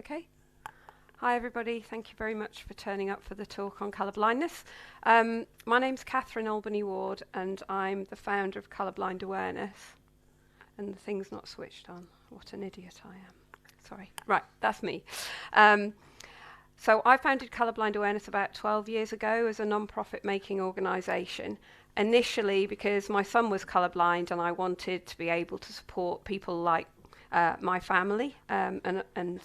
Okay. Hi everybody, thank you very much for turning up for the talk on colourblindness. My name's Catherine Albany-Ward and I'm the founder of Colourblind Awareness. And the thing's not switched on. What an idiot I am. Sorry. Right, that's me. So I founded Colourblind Awareness about 12 years ago as a non-profit making organisation. Initially because my son was colourblind and I wanted to be able to support people like my family and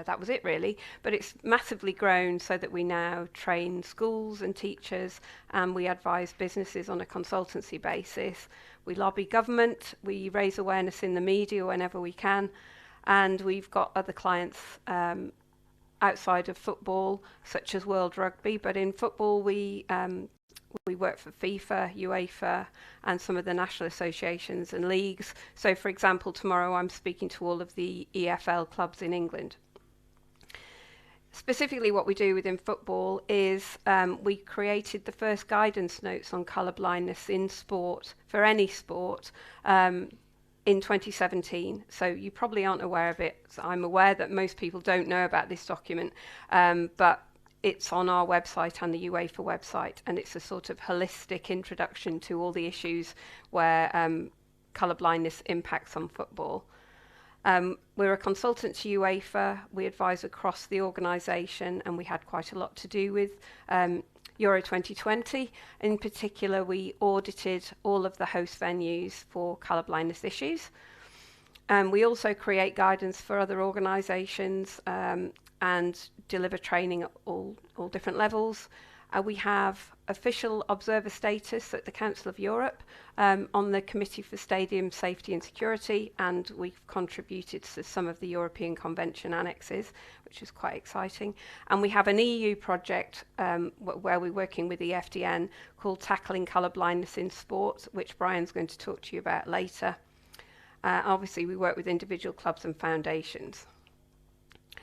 that was it really, but it's massively grown so that we now train schools and teachers and we advise businesses on a consultancy basis. We lobby government, we raise awareness in the media whenever we can, and we've got other clients outside of football, such as World Rugby, but in football we work for FIFA, UEFA, and some of the national associations and leagues. So for example, tomorrow I'm speaking to all of the EFL clubs in England. Specifically what we do within football is we created the first guidance notes on colourblindness in sport, for any sport, in 2017. So you probably aren't aware of it. So I'm aware that most people don't know about this document, but it's on our website and the UEFA website, and it's a sort of holistic introduction to all the issues where colourblindness impacts on football. We're a consultant to UEFA, we advise across the organisation, and we had quite a lot to do with Euro 2020. In particular, we audited all of the host venues for colourblindness issues. We also create guidance for other organisations and deliver training at all different levels. We have official observer status at the Council of Europe on the Committee for Stadium Safety and Security, and we've contributed to some of the European Convention annexes, which is quite exciting. And we have an EU project where we're working with the EFDN called Tackling Colourblindness in Sport, which Brian's going to talk to you about later. Obviously, we work with individual clubs and foundations.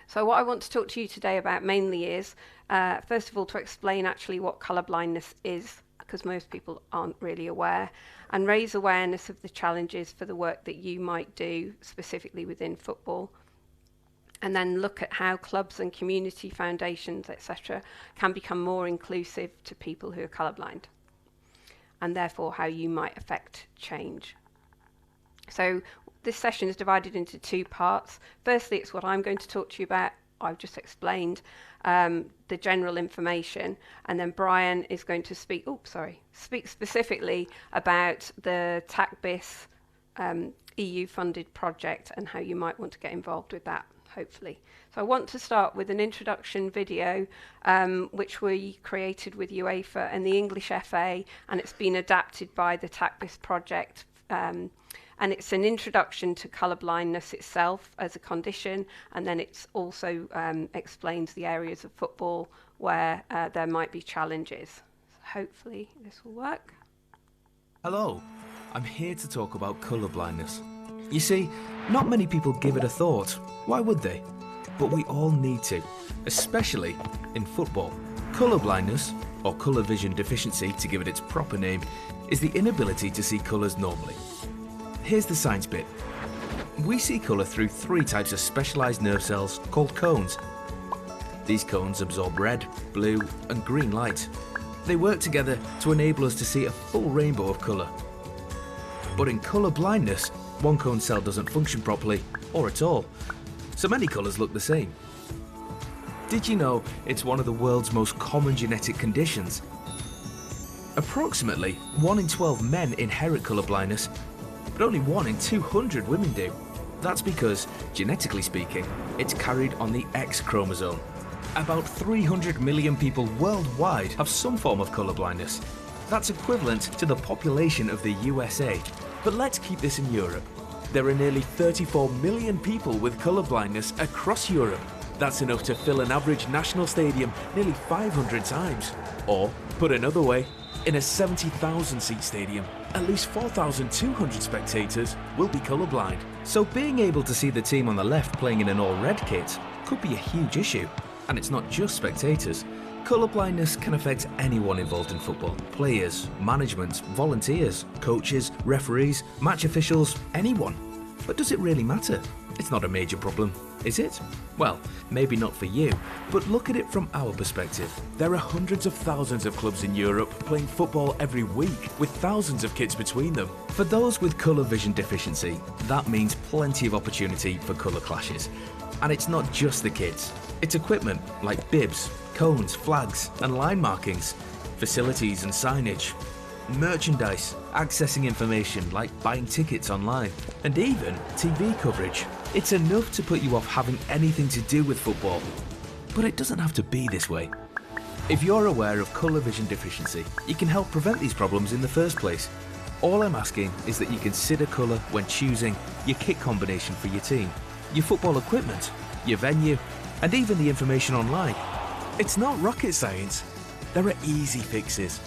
So what I want to talk to you today about mainly is, first of all, to explain actually what colourblindness is, because most people aren't really aware, and raise awareness of the challenges for the work that you might do specifically within football. And then look at how clubs and community foundations, etc., can become more inclusive to people who are colourblind, and therefore how you might affect change. So this session is divided into two parts. Firstly, it's what I'm going to talk to you about. I've just explained the general information, and then Brian is going to speak specifically about the Tacbis EU-funded project and how you might want to get involved with that, hopefully. So I want to start with an introduction video which we created with UEFA and the English FA, and it's been adapted by the Tacbis project. And it's an introduction to colourblindness itself as a condition, and then it's also explains the areas of football where there might be challenges. So hopefully this will work. Hello, I'm here to talk about colourblindness. You see, not many people give it a thought. Why would they? But we all need to, especially in football. Colourblindness, or colour vision deficiency to give it its proper name, is the inability to see colours normally. Here's the science bit. We see colour through three types of specialised nerve cells called cones. These cones absorb red, blue and green light. They work together to enable us to see a full rainbow of colour. But in colour blindness, one cone cell doesn't function properly, or at all, so many colours look the same. Did you know it's one of the world's most common genetic conditions? Approximately 1 in 12 men inherit colour blindness, but only 1 in 200 women do. That's because, genetically speaking, it's carried on the X chromosome. About 300 million people worldwide have some form of colour blindness. That's equivalent to the population of the USA. But let's keep this in Europe. There are nearly 34 million people with colour blindness across Europe. That's enough to fill an average national stadium nearly 500 times. Or, put another way, in a 70,000 seat stadium, at least 4,200 spectators will be colourblind. So being able to see the team on the left playing in an all-red kit could be a huge issue. And it's not just spectators. Colourblindness can affect anyone involved in football. Players, management, volunteers, coaches, referees, match officials, anyone. But does it really matter? It's not a major problem, is it? Well, maybe not for you, but look at it from our perspective. There are hundreds of thousands of clubs in Europe playing football every week, with thousands of kids between them. For those with colour vision deficiency, that means plenty of opportunity for colour clashes. And it's not just the kids. It's equipment like bibs, cones, flags and line markings, facilities and signage, merchandise, accessing information like buying tickets online, and even TV coverage. It's enough to put you off having anything to do with football. But it doesn't have to be this way. If you're aware of colour vision deficiency, you can help prevent these problems in the first place. All I'm asking is that you consider colour when choosing your kit combination for your team, your football equipment, your venue, and even the information online. It's not rocket science. There are easy fixes.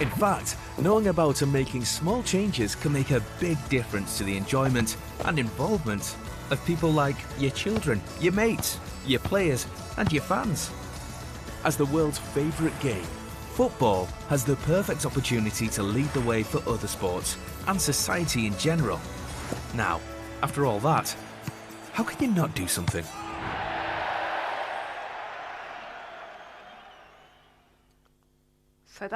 In fact, knowing about and making small changes can make a big difference to the enjoyment and involvement of people like your children, your mates, your players, and your fans. As the world's favourite game, football has the perfect opportunity to lead the way for other sports and society in general. Now, after all that, how can you not do something? So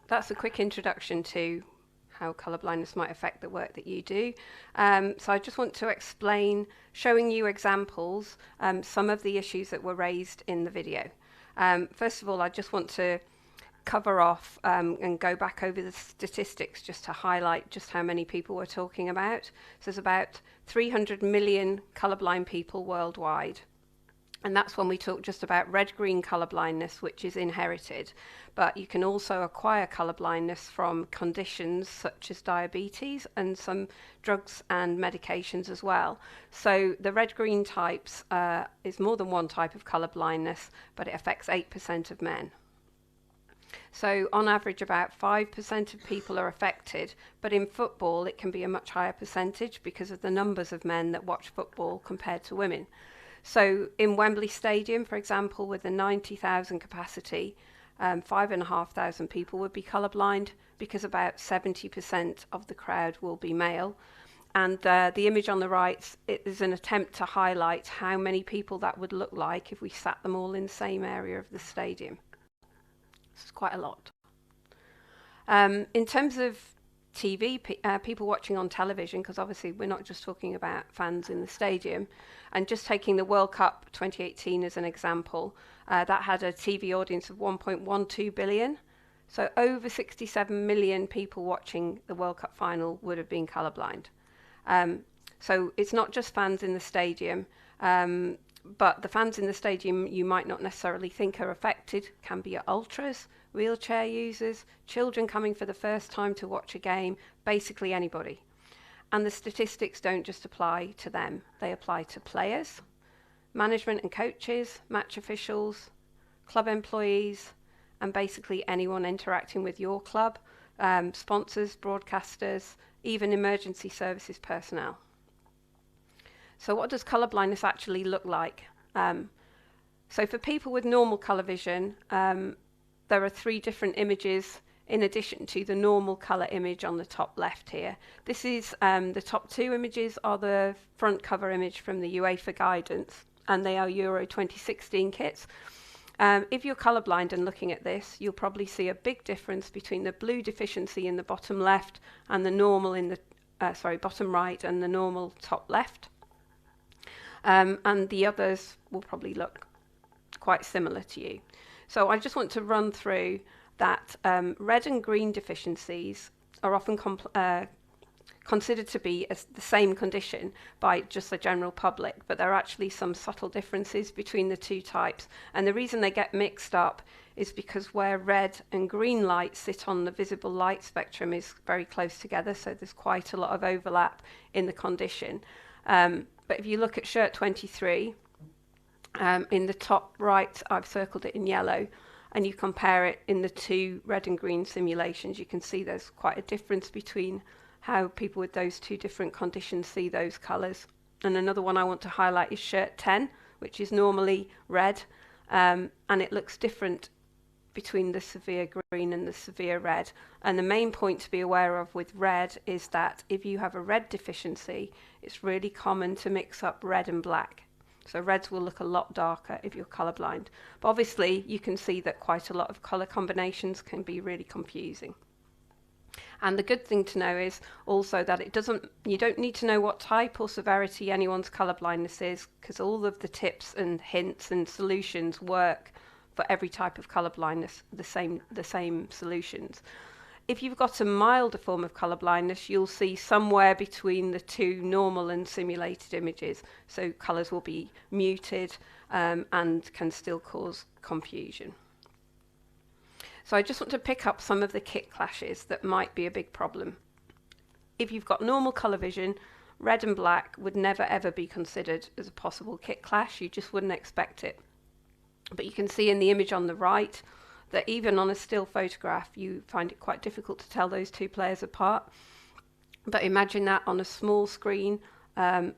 that's a quick introduction to how colourblindness might affect the work that you do. So I just want to explain, showing you examples, some of the issues that were raised in the video. First of all, I just want to cover off and go back over the statistics just to highlight just how many people we're talking about. So there's about 300 million colourblind people worldwide. And that's when we talk just about red-green colourblindness, which is inherited. But you can also acquire colourblindness from conditions such as diabetes and some drugs and medications as well. So the red-green types is more than one type of colourblindness, but it affects 8% of men. So on average, about 5% of people are affected, but in football, it can be a much higher percentage because of the numbers of men that watch football compared to women. So in Wembley Stadium, for example, with a 90,000 capacity, 5,500 people would be colourblind because about 70% of the crowd will be male. And the image on the right is an attempt to highlight how many people that would look like if we sat them all in the same area of the stadium. It's quite a lot. In terms of TV, people watching on television, because obviously we're not just talking about fans in the stadium, and just taking the World Cup 2018 as an example, that had a TV audience of 1.12 billion. So over 67 million people watching the World Cup final would have been colourblind. So it's not just fans in the stadium, but the fans in the stadium you might not necessarily think are affected can be ultras, wheelchair users, children coming for the first time to watch a game, basically anybody. And the statistics don't just apply to them, they apply to players, management and coaches, match officials, club employees, and basically anyone interacting with your club, sponsors, broadcasters, even emergency services personnel. So what does colourblindness actually look like? So for people with normal colour vision, there are 3 different images in addition to the normal colour image on the top left here. This is the top 2 images are the front cover image from the UEFA guidance, and they are Euro 2016 kits. If you're colourblind and looking at this, you'll probably see a big difference between the blue deficiency in the bottom left and the normal in the bottom right and the normal top left. And the others will probably look quite similar to you. So I just want to run through that red and green deficiencies are often considered to be the same condition by just the general public, but there are actually some subtle differences between the 2 types. And the reason they get mixed up is because where red and green light sit on the visible light spectrum is very close together, so there's quite a lot of overlap in the condition. But if you look at shirt 23, in the top right, I've circled it in yellow, and you compare it in the 2 red and green simulations, you can see there's quite a difference between how people with those 2 different conditions see those colours. And another one I want to highlight is shirt 10, which is normally red, and it looks different between the severe green and the severe red. And the main point to be aware of with red is that if you have a red deficiency, it's really common to mix up red and black. So reds will look a lot darker if you're colourblind. But obviously you can see that quite a lot of colour combinations can be really confusing. And the good thing to know is also that you don't need to know what type or severity anyone's colourblindness is, because all of the tips and hints and solutions work for every type of colourblindness, the same solutions. If you've got a milder form of colourblindness, you'll see somewhere between the two normal and simulated images. So colours will be muted and can still cause confusion. So I just want to pick up some of the kit clashes that might be a big problem. If you've got normal colour vision, red and black would never ever be considered as a possible kit clash. You just wouldn't expect it. But you can see in the image on the right that even on a still photograph, you find it quite difficult to tell those two players apart. But imagine that on a small screen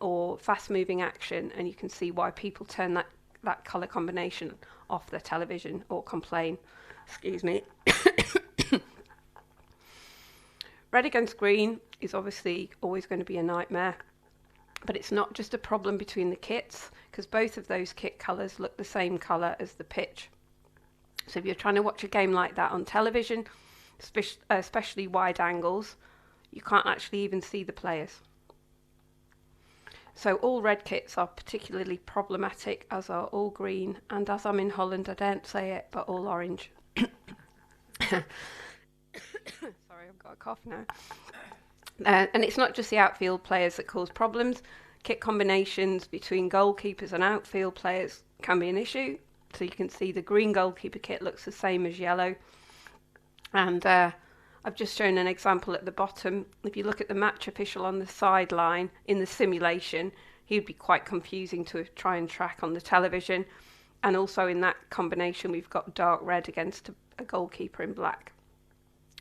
or fast-moving action, and you can see why people turn that colour combination off their television or complain. Excuse me. Red against green is obviously always going to be a nightmare, but it's not just a problem between the kits, because both of those kit colours look the same colour as the pitch. So if you're trying to watch a game like that on television, especially wide angles, you can't actually even see the players. So all red kits are particularly problematic, as are all green, and as I'm in Holland, I don't say it, but all orange. Sorry, I've got a cough now. And it's not just the outfield players that cause problems. Kit combinations between goalkeepers and outfield players can be an issue. So you can see the green goalkeeper kit looks the same as yellow. And I've just shown an example at the bottom. If you look at the match official on the sideline in the simulation, he'd be quite confusing to try and track on the television. And also in that combination, we've got dark red against a goalkeeper in black.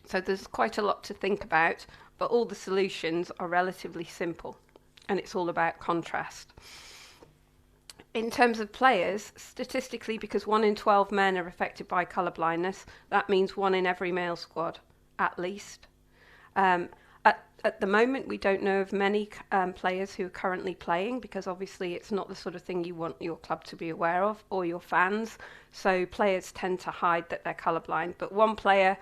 So there's quite a lot to think about, but all the solutions are relatively simple, and it's all about contrast. In terms of players, statistically, because 1 in 12 men are affected by colourblindness, that means 1 in every male squad, at least. At the moment, we don't know of many players who are currently playing, because obviously it's not the sort of thing you want your club to be aware of, or your fans. So players tend to hide that they're colourblind. But one player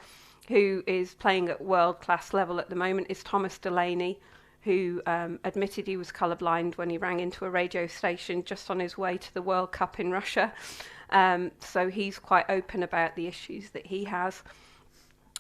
who is playing at world-class level at the moment is Thomas Delaney, who admitted he was colourblind when he rang into a radio station just on his way to the World Cup in Russia. So he's quite open about the issues that he has.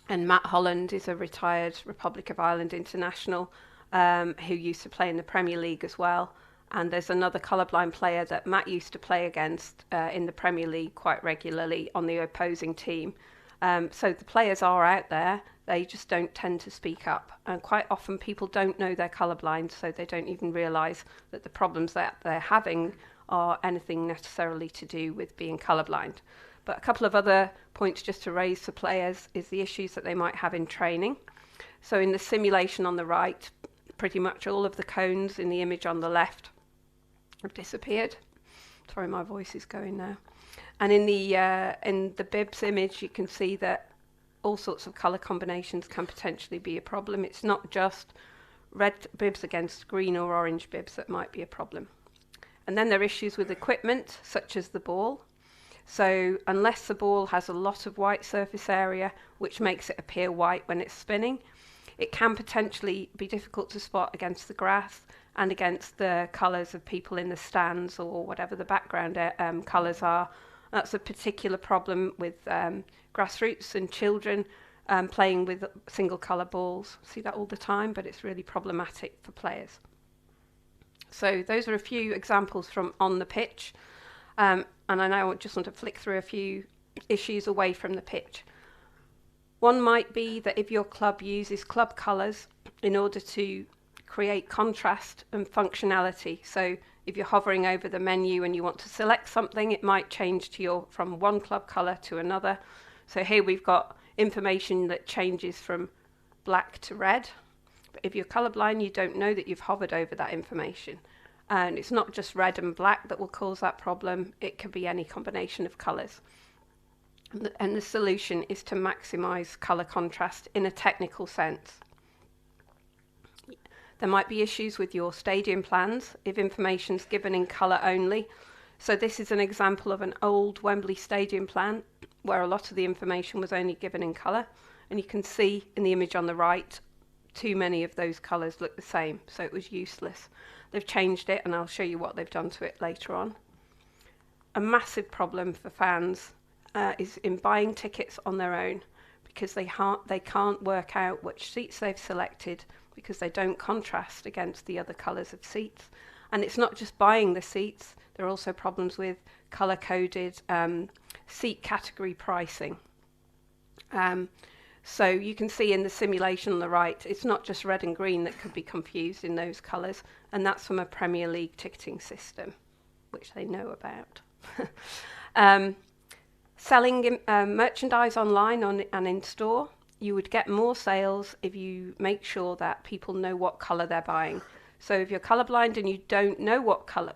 And Matt Holland is a retired Republic of Ireland international who used to play in the Premier League as well. And there's another colourblind player that Matt used to play against in the Premier League quite regularly on the opposing team. So the players are out there, they just don't tend to speak up. And quite often people don't know they're colourblind, so they don't even realise that the problems that they're having are anything necessarily to do with being colourblind. But a couple of other points just to raise for players is the issues that they might have in training. So in the simulation on the right, pretty much all of the cones in the image on the left have disappeared. Sorry, my voice is going now. And in the bibs image, you can see that all sorts of colour combinations can potentially be a problem. It's not just red bibs against green or orange bibs that might be a problem. And then there are issues with equipment, such as the ball. So unless the ball has a lot of white surface area, which makes it appear white when it's spinning, it can potentially be difficult to spot against the grass and against the colours of people in the stands or whatever the background colours are. That's a particular problem with grassroots and children playing with single colour balls. See that all the time, but it's really problematic for players. So those are a few examples from on the pitch. And I now just want to flick through a few issues away from the pitch. One might be that if your club uses club colours in order to create contrast and functionality. So if you're hovering over the menu and you want to select something, it might change to from one club colour to another. So here we've got information that changes from black to red. But if you're colourblind, you don't know that you've hovered over that information. And it's not just red and black that will cause that problem. It could be any combination of colours. And the solution is to maximise colour contrast in a technical sense. There might be issues with your stadium plans if information is given in colour only. So this is an example of an old Wembley Stadium plan where a lot of the information was only given in colour. And you can see in the image on the right, too many of those colours look the same, so it was useless. They've changed it, and I'll show you what they've done to it later on. A massive problem for fans is in buying tickets on their own, because they can't work out which seats they've selected because they don't contrast against the other colours of seats. And it's not just buying the seats, there are also problems with colour-coded seat category pricing. So you can see in the simulation on the right, it's not just red and green that could be confused in those colours, and that's from a Premier League ticketing system, which they know about. Selling merchandise online and in store, you would get more sales if you make sure that people know what colour they're buying. So if you're colourblind and you don't know what colour,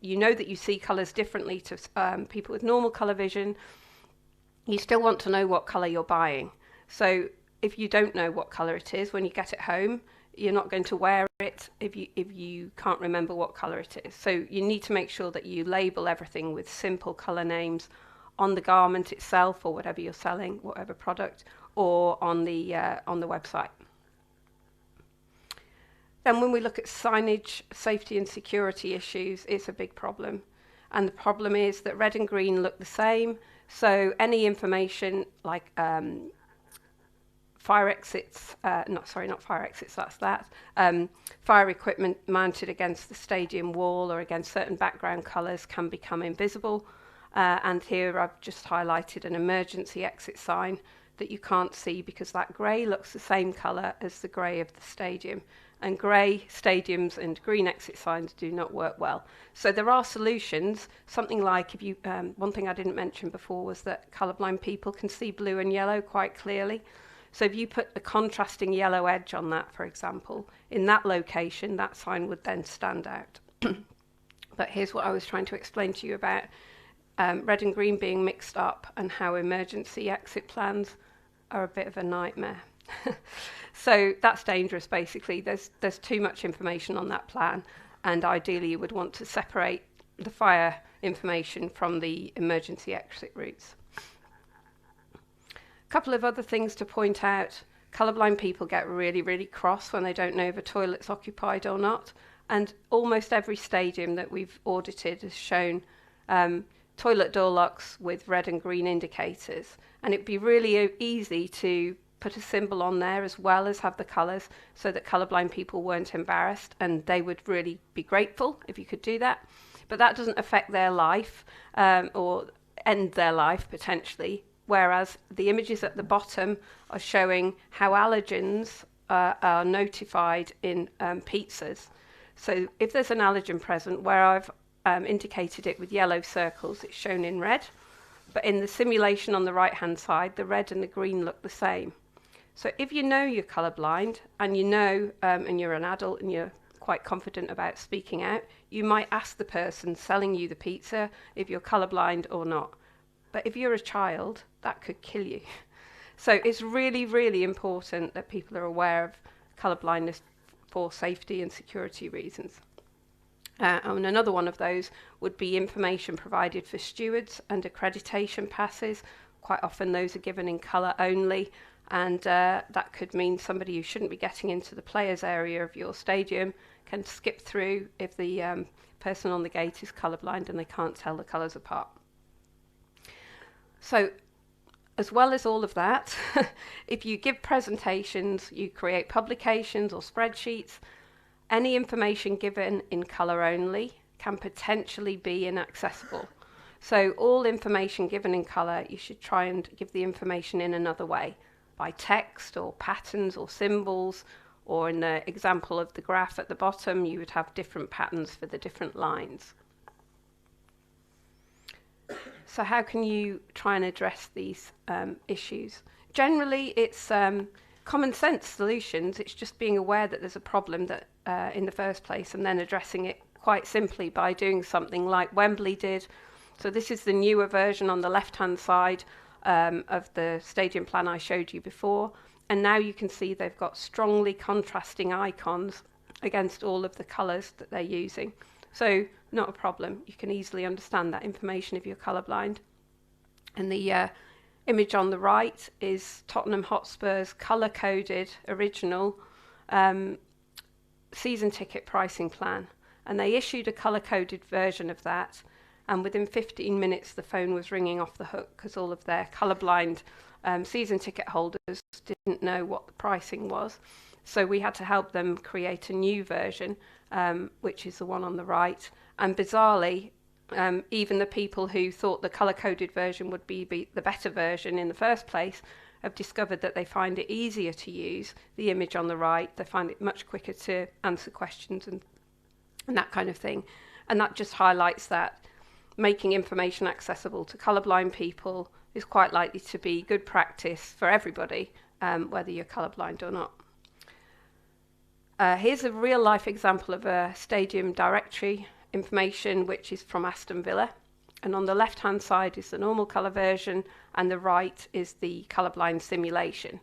you know that you see colours differently to people with normal colour vision, you still want to know what colour you're buying. So if you don't know what colour it is when you get it home, you're not going to wear it if you can't remember what colour it is. So you need to make sure that you label everything with simple colour names on the garment itself or whatever you're selling, whatever product, or on the website. Then when we look at signage, safety and security issues, it's a big problem. And the problem is that red and green look the same. So any information like fire exits, not fire exits, that's that. Fire equipment mounted against the stadium wall or against certain background colours can become invisible. And here I've just highlighted an emergency exit sign that you can't see because that grey looks the same colour as the grey of the stadium. And grey stadiums and green exit signs do not work well. So there are solutions, something like if you, one thing I didn't mention before was that colourblind people can see blue and yellow quite clearly. So if you put a contrasting yellow edge on that, for example, in that location, that sign would then stand out. But here's what I was trying to explain to you about red and green being mixed up and how emergency exit plans are a bit of a nightmare. So that's dangerous, basically. There's too much information on that plan, and ideally you would want to separate the fire information from the emergency exit routes. A couple of other things to point out. Colourblind people get really, really cross when they don't know if a toilet's occupied or not, and almost every stadium that we've audited has shown toilet door locks with red and green indicators, and it'd be really easy to put a symbol on there as well as have the colours so that colourblind people weren't embarrassed, and they would really be grateful if you could do that. But that doesn't affect their life or end their life potentially, whereas the images at the bottom are showing how allergens are notified in pizzas. So if there's an allergen present, where I've indicated it with yellow circles, it's shown in red, but in the simulation on the right hand side, the red and the green look the same. So if you know you're colourblind and you know and you're an adult and you're quite confident about speaking out, you might ask the person selling you the pizza if you're colourblind or not. But if you're a child, that could kill you. So it's really, really important that people are aware of colourblindness for safety and security reasons. And another one of those would be information provided for stewards and accreditation passes. Quite often those are given in colour only, and that could mean somebody who shouldn't be getting into the players area of your stadium can skip through if the person on the gate is colourblind and they can't tell the colours apart. So as well as all of that, if you give presentations, you create publications or spreadsheets, any information given in colour only can potentially be inaccessible. So all information given in colour, you should try and give the information in another way, by text or patterns or symbols, or in the example of the graph at the bottom, you would have different patterns for the different lines. So how can you try and address these issues? Generally, it's common sense solutions. It's just being aware that there's a problem that in the first place, and then addressing it quite simply by doing something like Wembley did, So this is the newer version on the left-hand side of the stadium plan I showed you before. And now you can see they've got strongly contrasting icons against all of the colours that they're using. So not a problem. You can easily understand that information if you're colourblind. And the image on the right is Tottenham Hotspur's colour-coded original season ticket pricing plan. And they issued a colour-coded version of that. And within 15 minutes, the phone was ringing off the hook because all of their colourblind season ticket holders didn't know what the pricing was. So we had to help them create a new version, which is the one on the right. And bizarrely, even the people who thought the colour-coded version would be the better version in the first place have discovered that they find it easier to use the image on the right. They find it much quicker to answer questions and that kind of thing. And that just highlights that making information accessible to colourblind people is quite likely to be good practice for everybody, whether you're colourblind or not. Here's a real-life example of a stadium directory information, which is from Aston Villa. And on the left-hand side is the normal colour version, and the right is the colourblind simulation.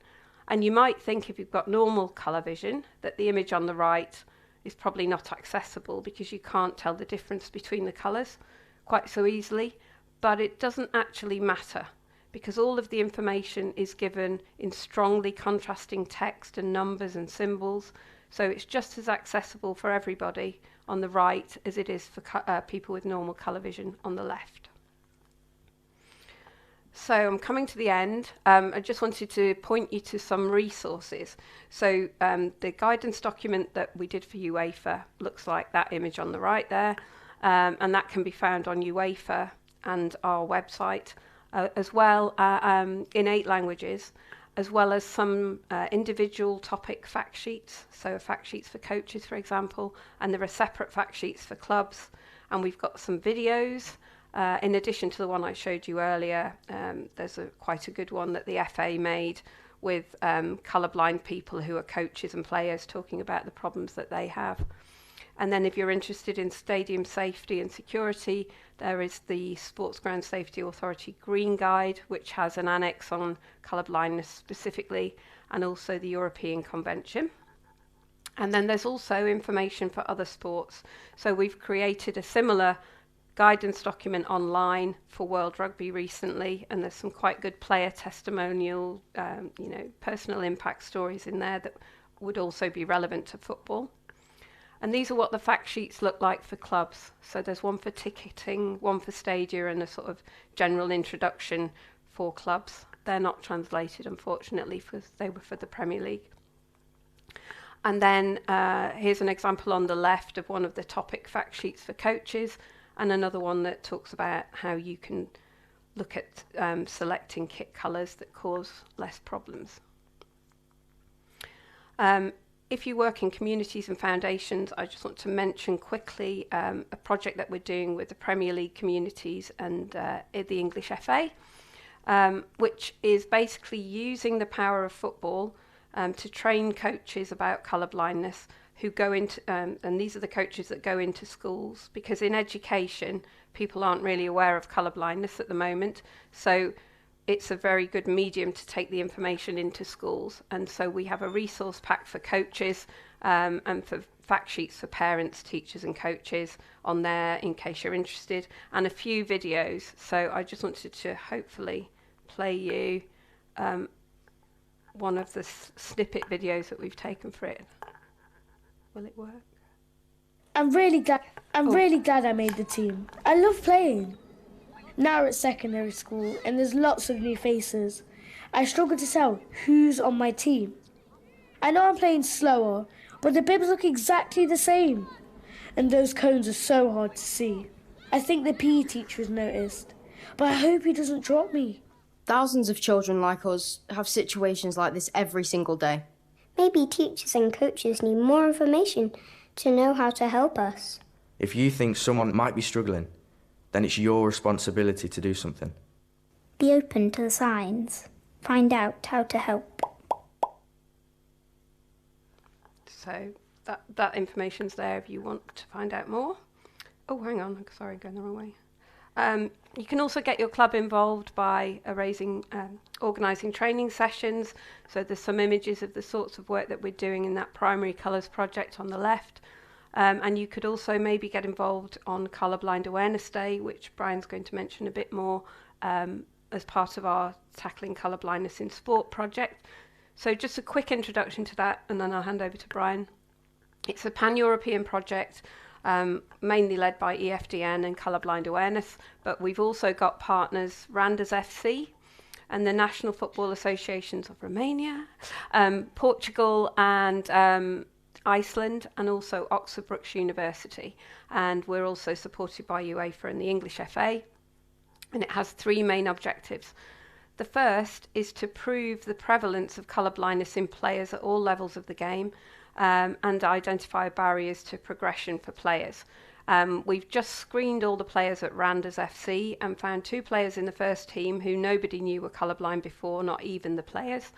And you might think if you've got normal colour vision that the image on the right is probably not accessible because you can't tell the difference between the colours quite so easily, but it doesn't actually matter because all of the information is given in strongly contrasting text and numbers and symbols, so it's just as accessible for everybody on the right as it is for people with normal colour vision on the left. So I'm coming to the end. I just wanted to point you to some resources. So the guidance document that we did for UEFA looks like that image on the right there, and that can be found on UEFA and our website as well in 8 languages, as well as some individual topic fact sheets. So fact sheets for coaches, for example, and there are separate fact sheets for clubs. And we've got some videos. In addition to the one I showed you earlier, there's quite a good one that the FA made with colourblind people who are coaches and players talking about the problems that they have. And then if you're interested in stadium safety and security, there is the Sports Ground Safety Authority Green Guide, which has an annex on colourblindness specifically, and also the European Convention. And then there's also information for other sports. So we've created a similar guidance document online for World Rugby recently, and there's some quite good player testimonial, personal impact stories in there that would also be relevant to football. And these are what the fact sheets look like for clubs. So there's one for ticketing, one for stadia, and a sort of general introduction for clubs. They're not translated, unfortunately, because they were for the Premier League. And then here's an example on the left of one of the topic fact sheets for coaches, and another one that talks about how you can look at selecting kit colours that cause less problems. If you work in communities and foundations, I just want to mention quickly a project that we're doing with the Premier League communities and the English FA, which is basically using the power of football to train coaches about colourblindness who go into, and these are the coaches that go into schools, because in education, people aren't really aware of colourblindness at the moment. So it's a very good medium to take the information into schools. And so we have a resource pack for coaches and for fact sheets for parents, teachers and coaches on there in case you're interested, and a few videos. So I just wanted to hopefully play you one of the snippet videos that we've taken for it. Will it work? I'm really glad I made the team. I love playing. Now we're at secondary school and there's lots of new faces. I struggle to tell who's on my team. I know I'm playing slower, but the bibs look exactly the same. And those cones are so hard to see. I think the PE teacher has noticed, but I hope he doesn't drop me. Thousands of children like us have situations like this every single day. Maybe teachers and coaches need more information to know how to help us. If you think someone might be struggling, then it's your responsibility to do something. Be open to the signs. Find out how to help. So that information's there if you want to find out more. Oh, hang on, sorry, going the wrong way. You can also get your club involved by organising training sessions. So there's some images of the sorts of work that we're doing in that primary colours project on the left. And you could also maybe get involved on Colourblind Awareness Day, which Brian's going to mention a bit more as part of our Tackling Colourblindness in Sport project. So just a quick introduction to that, and then I'll hand over to Brian. It's a pan-European project, mainly led by EFDN and Colourblind Awareness, but we've also got partners Randers FC and the National Football Associations of Romania, Portugal and Iceland, and also Oxford Brookes University. And we're also supported by UEFA and the English FA. And it has 3 main objectives. The first is to prove the prevalence of colourblindness in players at all levels of the game, and identify barriers to progression for players. We've just screened all the players at Randers FC and found 2 players in the first team who nobody knew were colourblind before, not even the players.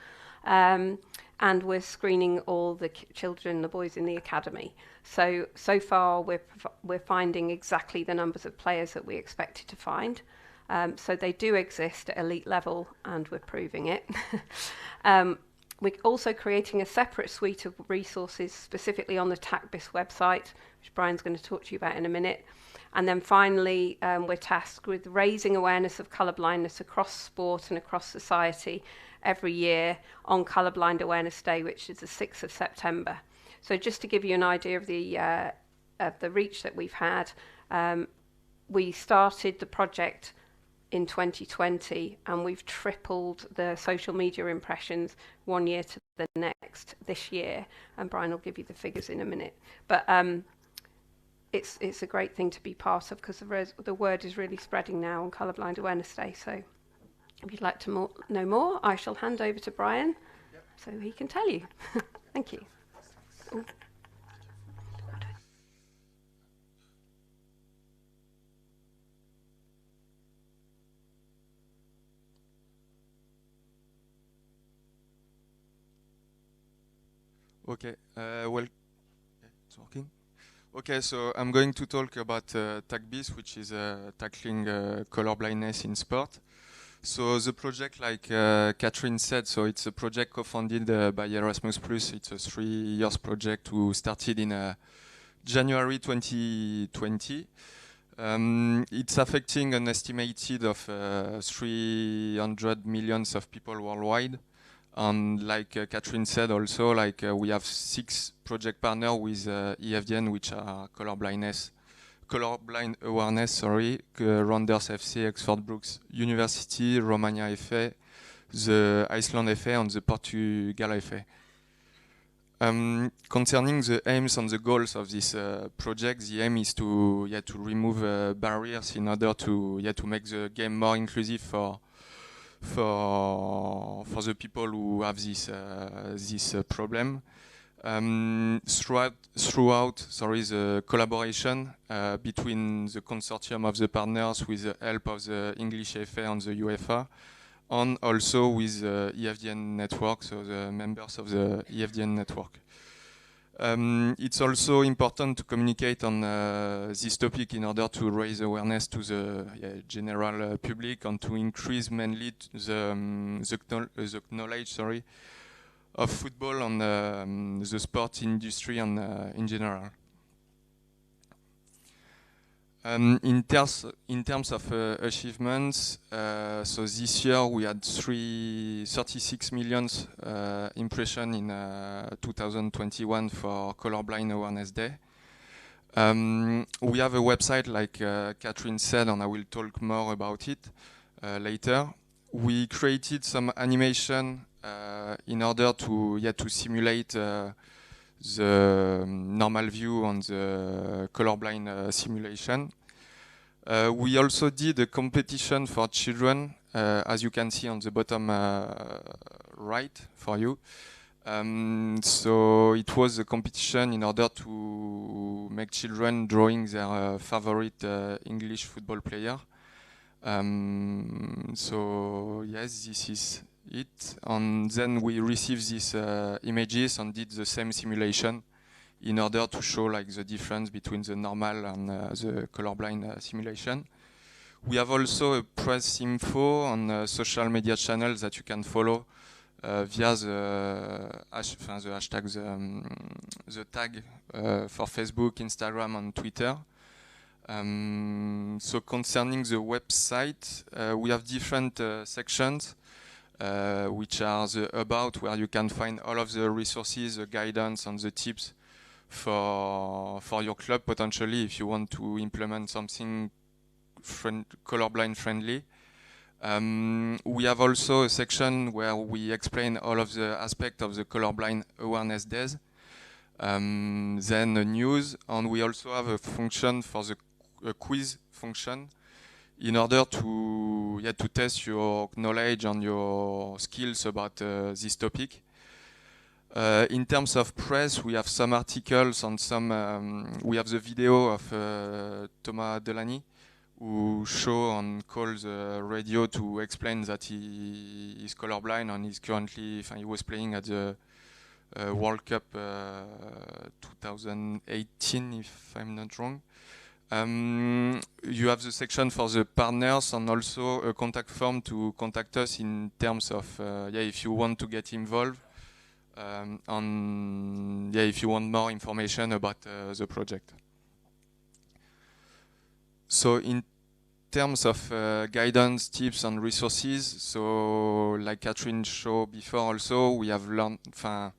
And we're screening all the children, the boys in the academy. So far we're finding exactly the numbers of players that we expected to find. So they do exist at elite level, and we're proving it. We're also creating a separate suite of resources specifically on the Tacbis website, which Brian's going to talk to you about in a minute. And then finally, we're tasked with raising awareness of colourblindness across sport and across society every year on Colourblind Awareness Day, which is the 6th of September. So just to give you an idea of the reach that we've had, we started the project in 2020, and we've tripled the social media impressions one year to the next this year. And Brian will give you the figures in a minute. But it's a great thing to be part of, because the word is really spreading now on Colourblind Awareness Day. So if you'd like to know more, I shall hand over to Brian so he can tell you. Thank you. Ooh. Okay, well, it's working. Okay, so I'm going to talk about Tacbis, which is tackling colorblindness in sport. So the project, like Catherine said, so it's a project co-funded by Erasmus+. It's a 3-year project who started in January 2020. It's affecting an estimated of 300 million of people worldwide. And like Catherine said also, like we have 6 project partners with EFDN, which are Colourblind Awareness, Randers FC, Oxford Brookes University, Romania FA, the Iceland FA, and the Portugal FA. Concerning the aims and the goals of this project, the aim is to remove barriers in order to make the game more inclusive for the people who have this problem. Throughout the collaboration between the consortium of the partners with the help of the English FA and the UEFA, and also with the EFDN network, so the members of the EFDN network. It's also important to communicate on this topic in order to raise awareness to the general public and to increase mainly the knowledge of football and the sport industry and in general. In terms of achievements, so this year we had 36 million impressions in 2021 for Colorblind Awareness Day. We have a website, like Catherine said, and I will talk more about it later. We created some animation in order to simulate the normal view on the colorblind simulation. We also did a competition for children, as you can see on the bottom right for you. So it was a competition in order to make children drawing their favorite English football player. So yes, this is it, and then we received these images and did the same simulation in order to show like the difference between the normal and the colorblind simulation. We have also a press info on social media channels that you can follow via the hashtag, the tag for Facebook, Instagram, and Twitter. So concerning the website, we have different sections, which are the about, where you can find all of the resources, the guidance, and the tips for your club, potentially, if you want to implement something colorblind friendly. We have also a section where we explain all of the aspects of the Colorblind Awareness Days. Then the news, and we also have a function for a quiz function in order to test your knowledge and your skills about this topic. In terms of press, we have some articles and we have the video of Thomas Delaney, who show on calls radio to explain that he is colorblind and he was playing at the World Cup 2018, if I'm not wrong. You have the section for the partners and also a contact form to contact us in terms of if you want to get involved and if you want more information about the project. So in terms of guidance, tips, and resources, so like Catherine showed before, also we have learned a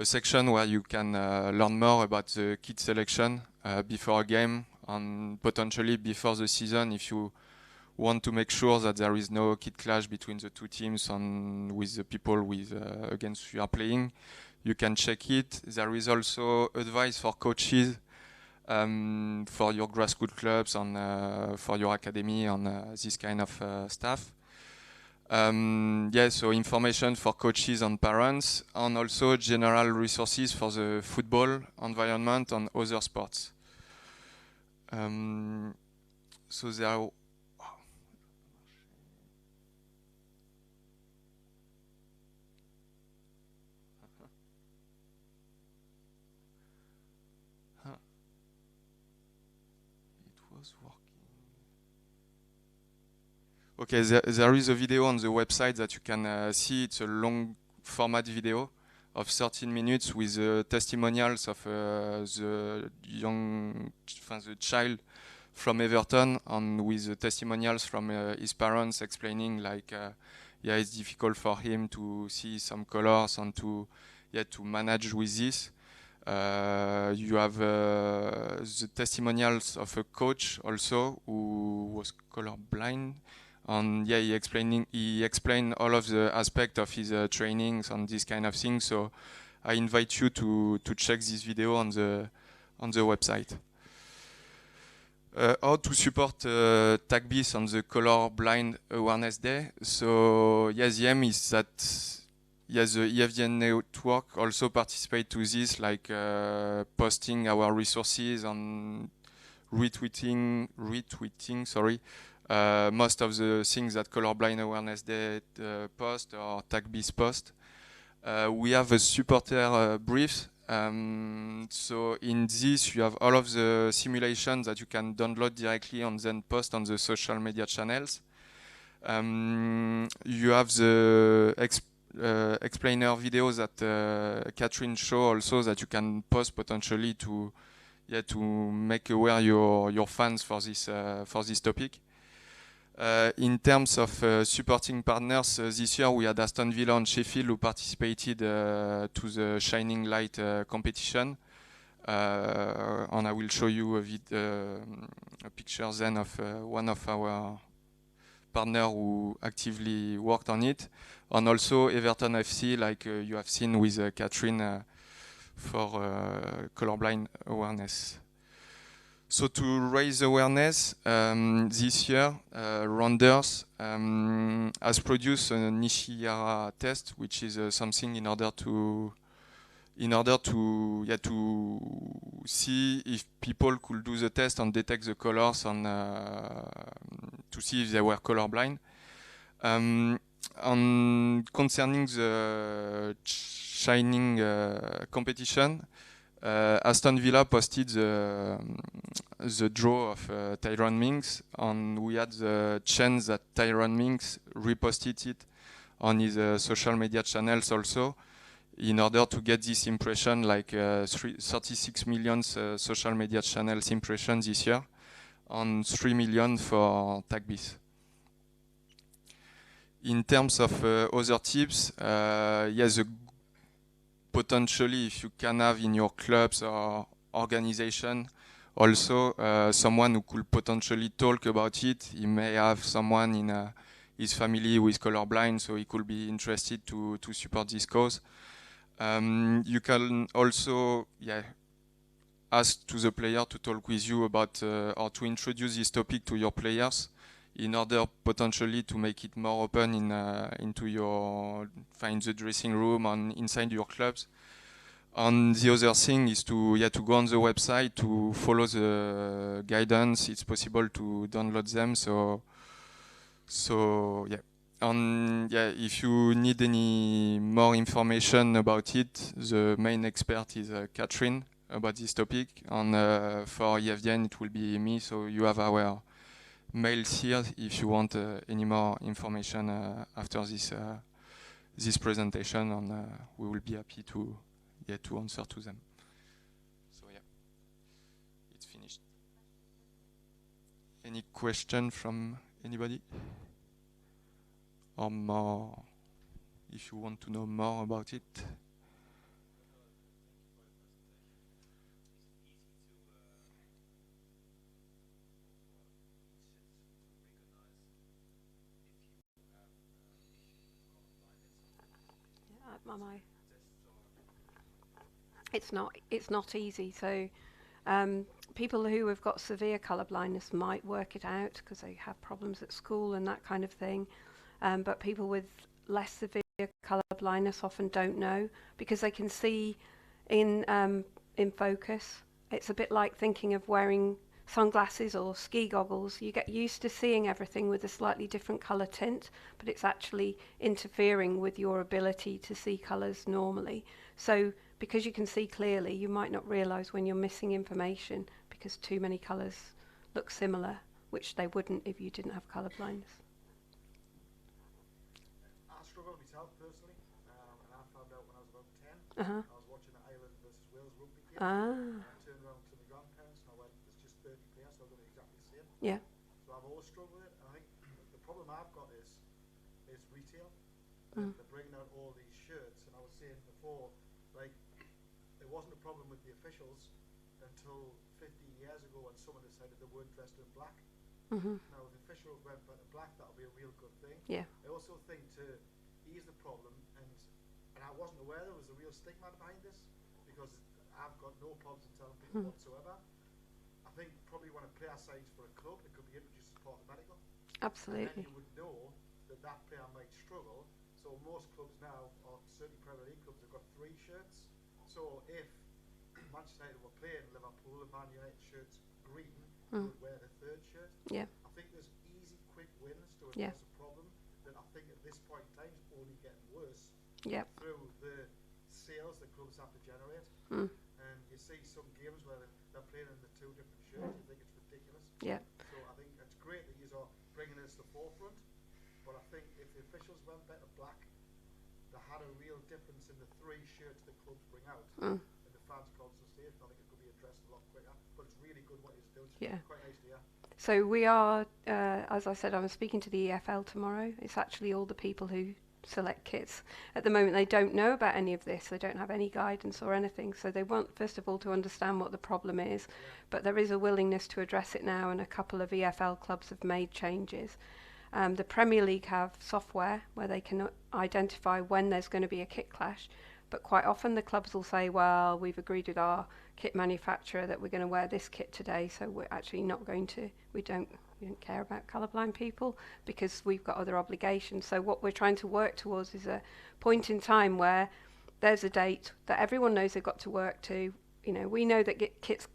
section where you can learn more about the kit selection before a game and potentially before the season, if you want to make sure that there is no kit clash between the two teams and with the people against you are playing. You can check it. There is also advice for coaches for your grassroots clubs and for your academy and this kind of stuff. So information for coaches and parents, and also general resources for the football environment and other sports. So there are Okay, there is a video on the website that you can see. It's a long format video of 13 minutes with testimonials of the child from Everton, and with the testimonials from his parents explaining it's difficult for him to see some colors and to manage with this. You have the testimonials of a coach also who was colorblind. And he explained all of the aspects of his trainings and this kind of thing. So I invite you to check this video on the website. How to support Tacbis on the Colorblind Awareness Day. So the aim is that the EFDN network also participate to this, like posting our resources and retweeting. Most of the things that Colorblind Awareness Day post or Tacbis post. We have a supporter briefs. So in this, you have all of the simulations that you can download directly and then post on the social media channels. You have the explainer videos that Catherine showed also, that you can post potentially to make aware your fans for this topic. In terms of supporting partners, this year we had Aston Villa and Sheffield who participated to the Shining Light competition. And I will show you a picture then of one of our partners who actively worked on it. And also Everton FC, like you have seen with Catherine for Colorblind Awareness. So to raise awareness, this year, Rounders has produced a Nishihara test, which is something in order to see if people could do the test and detect the colors and to see if they were colorblind. And concerning the Shining competition, Aston Villa posted the draw of Tyrone Mings, and we had the chance that Tyrone Mings reposted it on his social media channels also, in order to get this impression, like 36 million social media channels impressions this year, and 3 million for Tacbis. In terms of other tips, yes, potentially if you can have in your clubs or organization also someone who could potentially talk about it. He may have someone in his family who is colorblind, so he could be interested to support this cause. You can also ask to the player to talk with you about or to introduce this topic to your players, in order potentially to make it more open into your in the dressing room and inside your clubs. And the other thing is to go on the website to follow the guidance. It's possible to download them. So yeah. And if you need any more information about it, the main expert is Catherine about this topic, and for EFDN it will be me. So you have our mails here if you want any more information after this presentation, and we will be happy to answer to them. So yeah, it's finished. Any question from anybody? Or more, if you want to know more about it? It's not easy. So people who have got severe colour blindness might work it out because they have problems at school and that kind of thing. But people with less severe colour blindness often don't know, because they can see in focus. It's a bit like thinking of wearing sunglasses or ski goggles. You get used to seeing everything with a slightly different colour tint, but it's actually interfering with your ability to see colours normally. So because you can see clearly, you might not realise when you're missing information because too many colours look similar, which they wouldn't if you didn't have colour blindness. I struggle myself personally, and I found out when I was about 10. Uh-huh. I was watching the Ireland versus Wales rugby game. Ah. I turned around to my grandparents and I went, there's just 30 players, so I've done exactly the same. Yeah. So I've always struggled with it, and I think the problem I've got is retail. They're bringing out all these shirts, and I was saying before, like, it wasn't a problem with the officials until 50 years ago when someone decided they weren't dressed in black. Mm-hmm. Now, if the officials went back to black, that'll be a real good thing. Yeah. I also think to ease the problem, and I wasn't aware there was a real stigma behind this, because I've got no problems in telling people whatsoever. I think probably when a player signs for a club, it could be introduced as part of the medical. Absolutely. And then you would know that that player might struggle. So most clubs now, or certainly Premier League clubs, have got 3 shirts. So if Manchester United were playing Liverpool and Man United shirts green, would wear the 3rd shirt. Yeah. I think there's easy, quick wins to address a problem that I think at this point in time is only getting worse. Yep. Through the sales that clubs have to generate. And you see some games where they're playing in the 2 different shirts. You think it's ridiculous. Yeah. So I think it's great that you are bringing this to the forefront. But I think if the officials went back to black, they had a real difference in the 3 shirts that clubs bring out, and the fans can't sustain it. I think it could be addressed a lot quicker. But it's really good what he's doing. Yeah. Quite nice to hear. So we are, as I said, I'm speaking to the EFL tomorrow. It's actually all the people who select kits. At the moment, they don't know about any of this. They don't have any guidance or anything. So they want, first of all, to understand what the problem is. But there is a willingness to address it now, and a couple of EFL clubs have made changes. The Premier League have software where they can identify when there's going to be a kit clash, but quite often the clubs will say, well, we've agreed with our kit manufacturer that we're going to wear this kit today, so we're actually not going to, we don't care about colourblind people because we've got other obligations. So what we're trying to work towards is a point in time where there's a date that everyone knows they've got to work to. You know, we know that kits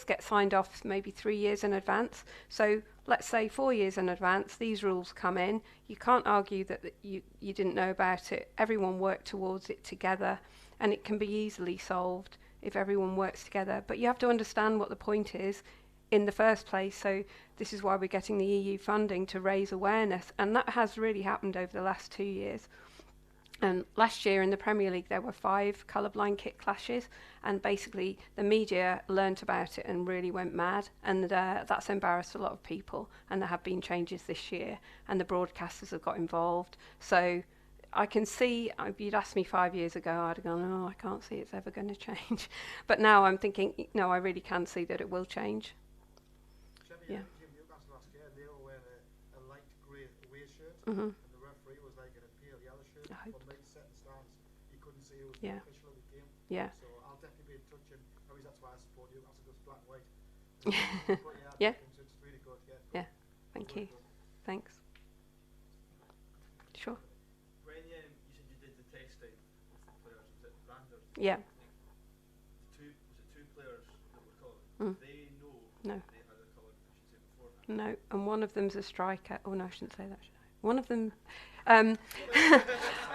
get signed off maybe 3 years in advance. So let's say 4 years in advance, these rules come in. You can't argue that you didn't know about it. Everyone worked towards it together, and it can be easily solved. if everyone works together. But you have to understand what the point is in the first place. So this is why we're getting the EU funding to raise awareness, and that has really happened over the last 2 years. Last year in the Premier League there were 5 colourblind kit clashes, and basically the media learnt about it and really went mad, and that's embarrassed a lot of people, and there have been changes this year and the broadcasters have got involved. So I can see, if you'd asked me 5 years ago, I'd have gone, oh, I can't see it's ever going to change. But now I'm thinking, no, I really can see that it will change. Yeah. Newcastle last year, they were wearing a light grey away shirt, Mm-hmm. and the referee was like in a pale yellow shirt. When they set the stands, you couldn't see who was the official of the game. Yeah. So I'll definitely be in touch, and maybe that's why I support Newcastle, because black and white. But Yeah. It's really good. Yeah. Thank you. Thanks. Sure. When you said you did the testing with the players, was it Randers? Yeah. Was it two players that were coloured? Mm. They know No. they had a colour deficiency beforehand? No, and one of them's a striker. Oh no, I shouldn't say that, should I? One of them,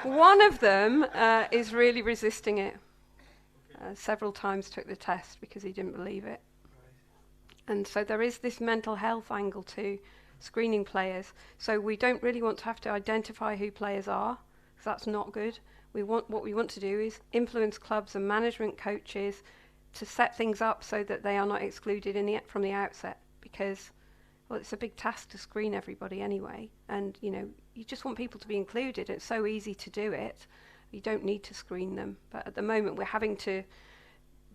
one of them is really resisting it. Several times took the test because he didn't believe it. And so there is this mental health angle to screening players. So we don't really want to have to identify who players are, because that's not good. What we want to do is influence clubs and management coaches to set things up so that they are not excluded from the outset, because, well, it's a big task to screen everybody anyway, and you just want people to be included. It's so easy to do it. You don't need to screen them, but at the moment we're having to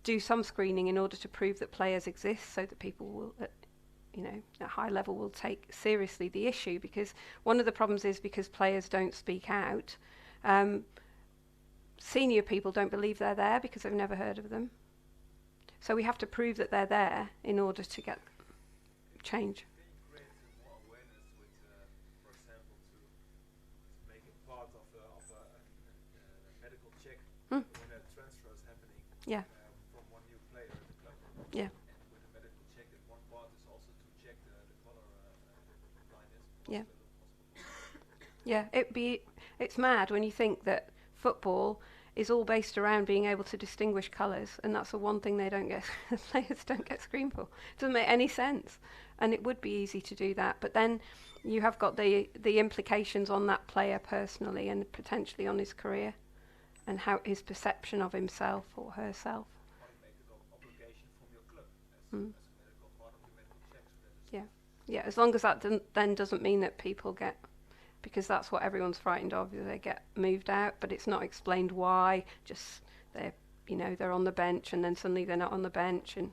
do some screening in order to prove that players exist, so that people will, at high level, will take seriously the issue. Because one of the problems is, because players don't speak out, senior people don't believe they're there because they've never heard of them. So we have to prove that they're there in order to get change. When a transfer is happening from one new player in the club, yeah, and with a medical check, and one part is also to check the colour blindness. Yeah, yeah. It's mad when you think that football is all based around being able to distinguish colours, and that's the one thing players don't get screened for. It doesn't make any sense, and it would be easy to do that, but then you have got the implications on that player personally, and potentially on his career, and how his perception of himself or herself. Yeah. As long as that then doesn't mean that people get, because that's what everyone's frightened of, they get moved out, but it's not explained why. Just they're on the bench, and then suddenly they're not on the bench, and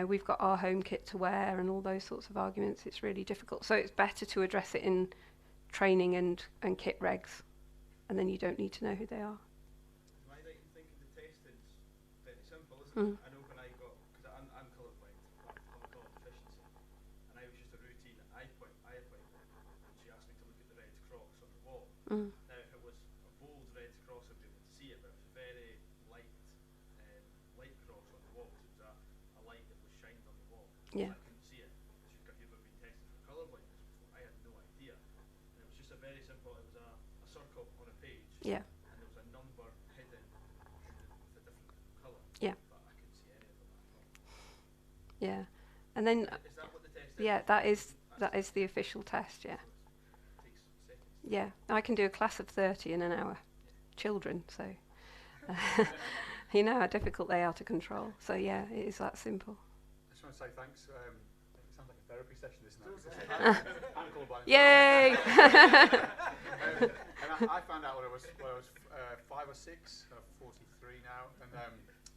we've got our home kit to wear, and all those sorts of arguments. It's really difficult. So it's better to address it in training and kit regs, and then you don't need to know who they are. Am I right in thinking the testing's very simple, isn't it? I know when I got, because I'm colourblind, I'm a colour deficiency, and I was just a routine eye appointment, and she asked me to look at the red cross on the wall. Now, if it was a bold red cross, I'd be able to see it, but it was a very light cross on the wall, because it was a light that was shined on the wall. Yeah. I couldn't see it. She said, have you ever been tested for colourblindness before? I had no idea. And it was just a very simple, it was a circle on a page. Yeah. And there was a number hidden with a different colour. Yeah. But I couldn't see any of them at all. Yeah. And then Is that what the test is? yeah, that is the official test, yeah. It takes seconds. Yeah. I can do a class of 30 in an hour. Children, so you know how difficult they are to control. So yeah, it is that simple. I just want to say thanks. It sounds like a therapy session, this now. I'm colourblind. Yay! And I found out when I was 5 or 6, I'm 43 now, and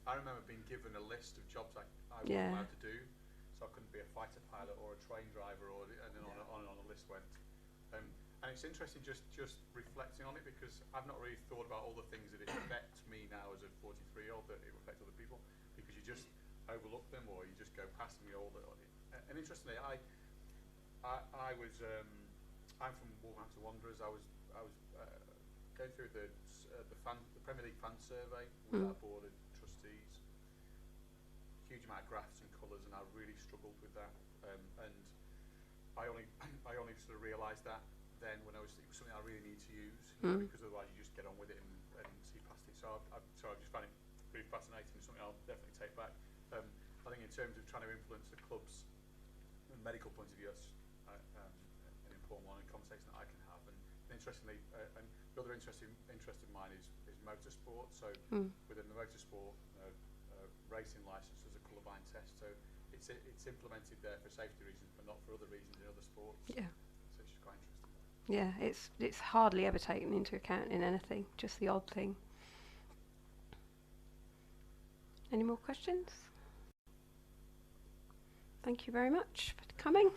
I remember being given a list of jobs I wasn't allowed to do, so I couldn't be a fighter pilot or a train driver, and then on the list went. And it's interesting just reflecting on it, because I've not really thought about all the things that it affect me now as a 43-year-old that it affects other people, because you just overlook them, or you just go past them. And interestingly, I'm from Wolverhampton Wanderers. I was going through the Premier League fan survey with our board of trustees. Huge amount of graphs and colours, and I really struggled with that. And I only sort of realised that then when it was something I really need to use, because otherwise you just get on with it and see past it. So I just found it really really fascinating. It's something I'll definitely take back. I think in terms of trying to influence the clubs from a medical point of view, that's an important one, and conversation that I can have. And interestingly, and the other interest of mine is motorsport. So within the motorsport, racing licence as a colourblind test. So it's implemented there for safety reasons, but not for other reasons in other sports. Yeah. So it's just quite interesting. Yeah, it's hardly ever taken into account in anything, just the odd thing. Any more questions? Thank you very much for coming.